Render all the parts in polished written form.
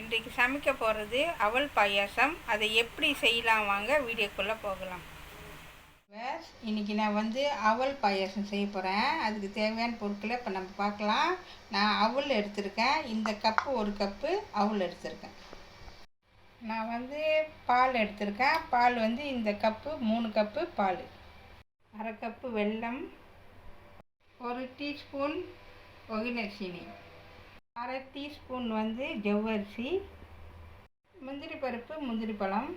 இன்றைக்கி சமைக்க போகிறது அவல் பாயாசம். அதை எப்படி செய்யலாம் வாங்க வீடியோக்குள்ளே போகலாம். இன்றைக்கி நான் அவல் பாயாசம் செய்ய போகிறேன். அதுக்கு தேவையான பொருட்களை இப்போ நம்ம பார்க்கலாம். நான் அவல் எடுத்திருக்கேன். இந்த கப்பு ஒரு கப்பு அவல் எடுத்திருக்கேன். நான் பால் எடுத்திருக்கேன். பால் இந்த கப்பு 3 கப்பு பால், அரை கப்பு வெல்லம், 1 டீஸ்பூன் ஒகினரிசி, அரை டீஸ்பூன் ஜவ்வரிசி, முந்திரி பருப்பு, முந்திரி பழம்,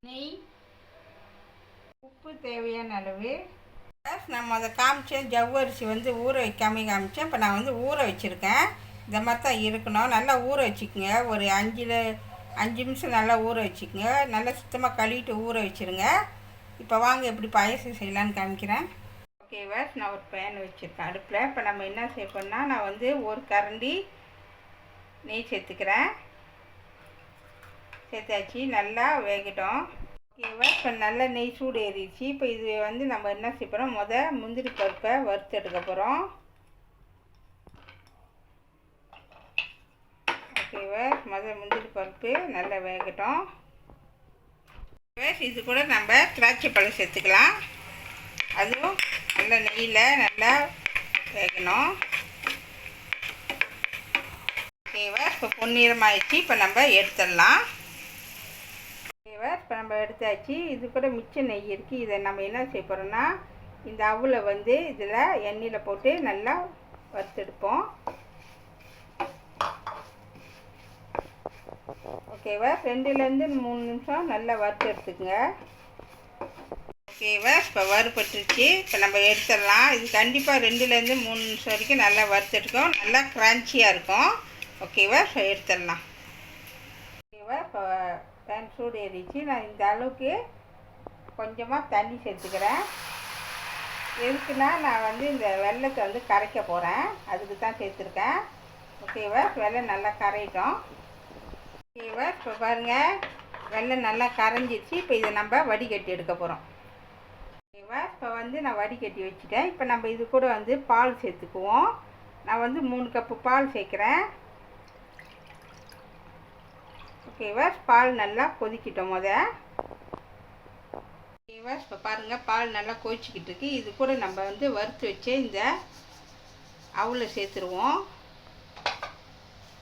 நெய், உப்பு தேவையான அளவு. நம்ம அதை காமிச்சேன். ஜவ்வரிசி ஊற வைக்காமல் காமிச்சேன். இப்போ நான் ஊற வச்சுருக்கேன். இந்த மாதிரி தான் இருக்கணும். நல்லா ஊற வச்சுக்கோங்க. ஒரு 5 நிமிஷம் நல்லா ஊற வச்சுக்கோங்க. நல்லா சுத்தமாக கழுவிட்டு ஊற வச்சுருங்க. இப்போ வாங்க எப்படி பாயசம் செய்யலான்னு காமிக்கிறேன். ஓகேவா, நான் ஒரு பேன் வச்சுருக்கேன் அடுப்பில். இப்போ நம்ம என்ன செய்யணும்னா, நான் ஒரு கரண்டி நெய் சேர்த்துக்கிறேன். சேர்த்தாச்சு, நல்லா வேகட்டும். ஓகேவா, இப்போ நல்லா நெய் சூடு ஏறிடுச்சு. இப்போ இது நம்ம என்ன செய்ய போகிறோம், முந்திரி பருப்பை வறுத்து எடுக்க போகிறோம். ஓகேவா, முந்திரி பருப்பு நல்லா வேகட்டும். இது கூட நம்ம திராட்சை பழம் சேர்த்துக்கலாம். அதுவும் நல்லா நெய்யில் நல்லா வேகணும். ஓகேவா, இப்போ பொன்னிறமாகிடுச்சு. இப்போ நம்ம எடுத்துடலாம். ஓகேவா, இப்போ நம்ம எடுத்தாச்சு. இது கூட மிச்ச நெய் இருக்குது. இதை நம்ம என்ன செய்ய போகிறோம்னா, இந்த அவலை இதில் எண்ணெயில் போட்டு நல்லா வறுத்தெடுப்போம். ஓகேவா, 2லேருந்து 3 நிமிஷம் நல்லா வறுத்து எடுத்துக்கோங்க. ஓகேவா, இப்போ வறுபட்டுருச்சு. இப்போ நம்ம எடுத்துடலாம். இது கண்டிப்பாக 2லேருந்து 3 நிமிஷம் வரைக்கும் நல்லா வறுத்தெடுக்கும். நல்லா க்ரான்ச்சியாக இருக்கும். ஓகேவா, இப்போ எடுத்துடலாம். ஓகேவா, இப்போ பேன் சூடு ஏறிச்சு. நான் இந்த அளவுக்கு கொஞ்சமாக தண்ணி சேர்த்துக்கிறேன். எதுக்குன்னா, நான் இந்த வெல்லத்தை கரைக்க போகிறேன். அதுக்கு தான் சேர்த்துருக்கேன். ஓகேவா, வெல்லம் நல்லா கரையிட்டோம். ஓகேவா, இப்போ பாருங்கள், வெல்லம் நல்லா கரைஞ்சிடுச்சு. இப்போ இதை நம்ம வடிகட்டி எடுக்க போகிறோம். ஓகேவா, இப்போ நான் வடிகட்டி வச்சுட்டேன். இப்போ நம்ம இது கூட பால் சேர்த்துக்குவோம். நான் 3 கப்பு பால் சேர்க்குறேன். ஓகேவா, பால் நல்லா கொதிக்கிட்டோம் ஓகேவா, இப்போ பாருங்கள், பால் நல்லா கொதிச்சிக்கிட்டு இருக்கு. இது கூட நம்ம வறுத்து வச்சு இந்த அவலை சேர்த்துருவோம்.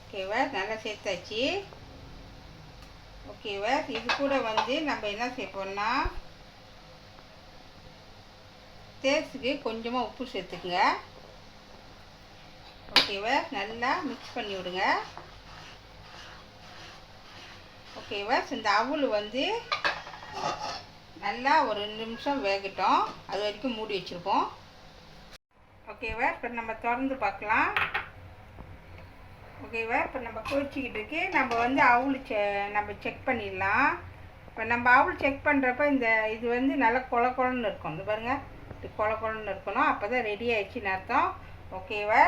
ஓகேவா, நல்லா சேர்த்தாச்சு. ஓகேவா, இது கூட நம்ம என்ன செய்யப்போம்னா, டேஸ்ட்டுக்கு கொஞ்சமாக உப்பு சேர்த்துக்குங்க. ஓகேவா, நல்லா மிக்ஸ் பண்ணி விடுங்க. ஓகேவா, இந்த அவல் நல்லா ஒரு 2 நிமிஷம் வேகட்டும். அது வரைக்கும் மூடி வச்சுருப்போம். ஓகேவா, இப்போ நம்ம திறந்து பார்க்கலாம். ஓகேவா, இப்போ நம்ம கொதிச்சிக்கிட்டு இருக்கு. நம்ம அவல் நம்ம செக் பண்ணிடலாம். இப்போ நம்ம அவல் செக் பண்ணுறப்ப இது நல்லா கொழன்னு இருக்கும். இந்த பாருங்கள், இது கொழன்னு இருக்கணும். அப்போ தான் ரெடி ஆகிடுச்சின்னு அர்த்தம். ஓகேவா,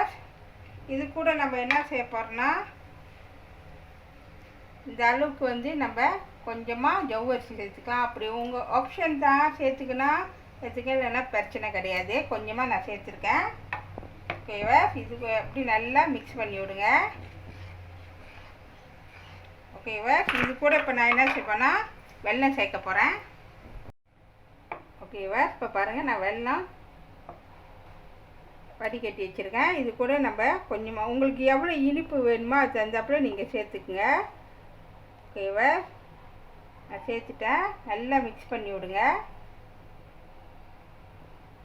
இது கூட நம்ம என்ன செய்ய போகிறோம்னா, இந்த அளவுக்கு நம்ம கொஞ்சமாக ஜவ்வரிசி சேர்த்துக்கலாம். அப்படி உங்கள் ஆப்ஷன் தான், சேர்த்துக்க இல்லைன்னா பிரச்சனை கிடையாது. கொஞ்சமாக நான் சேர்த்துருக்கேன். ஓகேவா, இது அப்படி நல்லா மிக்ஸ் பண்ணி விடுங்க. ஓகேவா, இது கூட இப்போ நான் என்ன செய்வேன்னா, வெல்லம் சேர்க்க போகிறேன். ஓகேவா, இப்போ பாருங்கள், நான் வெல்லம் வடிகட்டி வச்சுருக்கேன். இது கூட நம்ம கொஞ்சமாக உங்களுக்கு எவ்வளோ இனிப்பு வேணுமோ அது தகுந்தாப்புல நீங்கள் சேர்த்துக்குங்க. ஓகேவா, நான் சேர்த்துட்டேன். நல்லா மிக்ஸ் பண்ணி விடுங்க.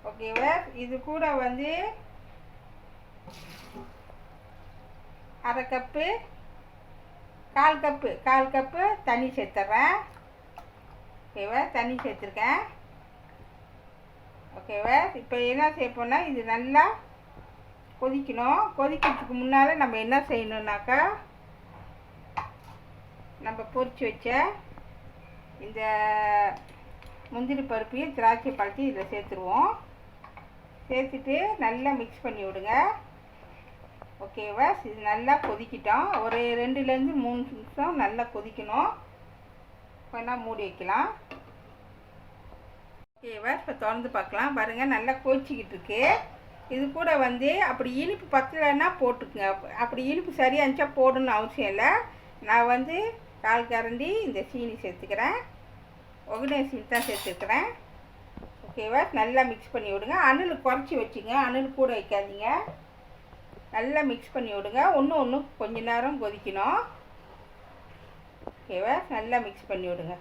ஓகேவா, இது கூட அரை கப்பு, கால் கப்பு தண்ணி சேர்த்துட்றேன். ஓகேவா, தண்ணி சேர்த்துருக்கேன். ஓகேவா, இப்போ என்ன செய்யப்போனா, இது நல்லா கொதிக்கணும். கொதிக்கிறதுக்கு முன்னால் நம்ம என்ன செய்யணுன்னாக்கா, நம்ம பொரிச்சு வச்ச இந்த முந்திரி பருப்பையும் திராட்சை பழத்தையும் இதில் சேர்த்துருவோம். சேர்த்துட்டு நல்லா மிக்ஸ் பண்ணி விடுங்க. ஓகேவா, இது நல்லா கொதிக்கிட்டோம். ஒரு 2லேருந்து 3 நிமிஷம் நல்லா கொதிக்கணும். இப்போ மூடி வைக்கலாம். ஓகேவா, இப்போ திறந்து பார்க்கலாம். பாருங்கள், நல்லா கொதிச்சிக்கிட்டு இருக்கு. இது கூட வந்து அப்படி இனிப்பு பத்தலைன்னா போட்டுக்குங்க. அப்படி இனிப்பு சரியாக இருந்துச்சா போடணும்னு அவசியம் இல்லை. நான் வந்து 1/4 கரண்டி இந்த சீனி சேர்த்துக்கிறேன். ஒகனே சீனி தான் சேர்த்துக்கிறேன். ஓகேவா? நல்லா மிக்ஸ் பண்ணி விடுங்க. அணில் குறைச்சி வச்சுங்க, அணில் கூட வைக்காதீங்க. நல்லா மிக்ஸ் பண்ணி விடுங்க. ஒன்று கொஞ்ச நேரம் கொதிக்கணும். ஓகேவா? நல்லா மிக்ஸ் பண்ணி விடுங்க.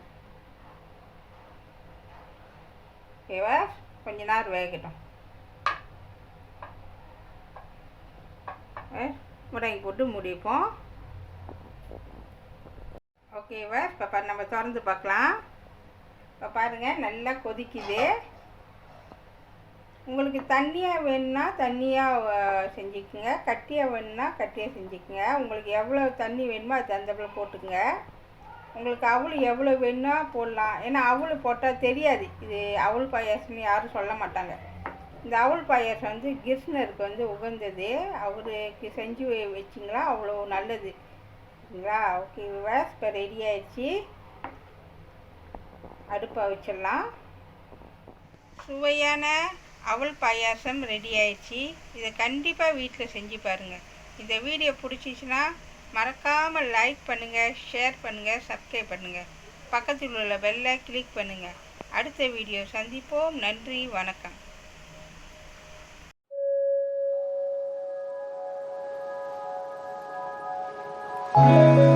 ஓகேவா? கொஞ்ச நேரம் வேகட்டும். முடங்கி போட்டு முடிப்போம். ஓகேவா? இப்போ நம்ம திறந்து பார்க்கலாம். இப்போ பாருங்கள், நல்லா கொதிக்குது. உங்களுக்கு தண்ணியாக வேணும்னா தண்ணியாக செஞ்சுக்குங்க, கட்டியாக வேணும்னா கட்டியாக செஞ்சுக்குங்க. உங்களுக்கு எவ்வளோ தண்ணி வேணுமோ அது தந்தப்பல போட்டுக்குங்க. உங்களுக்கு அவள் எவ்வளோ வேணும்னா போடலாம். ஏன்னா அவள் போட்டால் தெரியாது. இது அவள் பாயாசம்னு யாரும் சொல்ல மாட்டாங்க. இந்த அவல் பாயாசம் வந்து கிருஷ்ணருக்கு வந்து உகந்தது. அவருக்கு செஞ்சு வச்சிங்களா அவ்வளோ நல்லது. சரிங்களா? ஓகே விவாஸ், இப்போ ரெடி ஆயிடுச்சு. அடுப்பை வச்சிடலாம். சுவையான அவல் பாயாசம் ரெடி ஆயிடுச்சு. இதை கண்டிப்பாக வீட்டில் செஞ்சு பாருங்கள். இந்த வீடியோ பிடிச்சிச்சின்னா மறக்காமல் லைக் பண்ணுங்கள், ஷேர் பண்ணுங்கள், சப்ஸ்கிரைப் பண்ணுங்கள். பக்கத்தில் உள்ள பெல்லை கிளிக் பண்ணுங்கள். அடுத்த வீடியோ சந்திப்போம். நன்றி, வணக்கம். Thank you.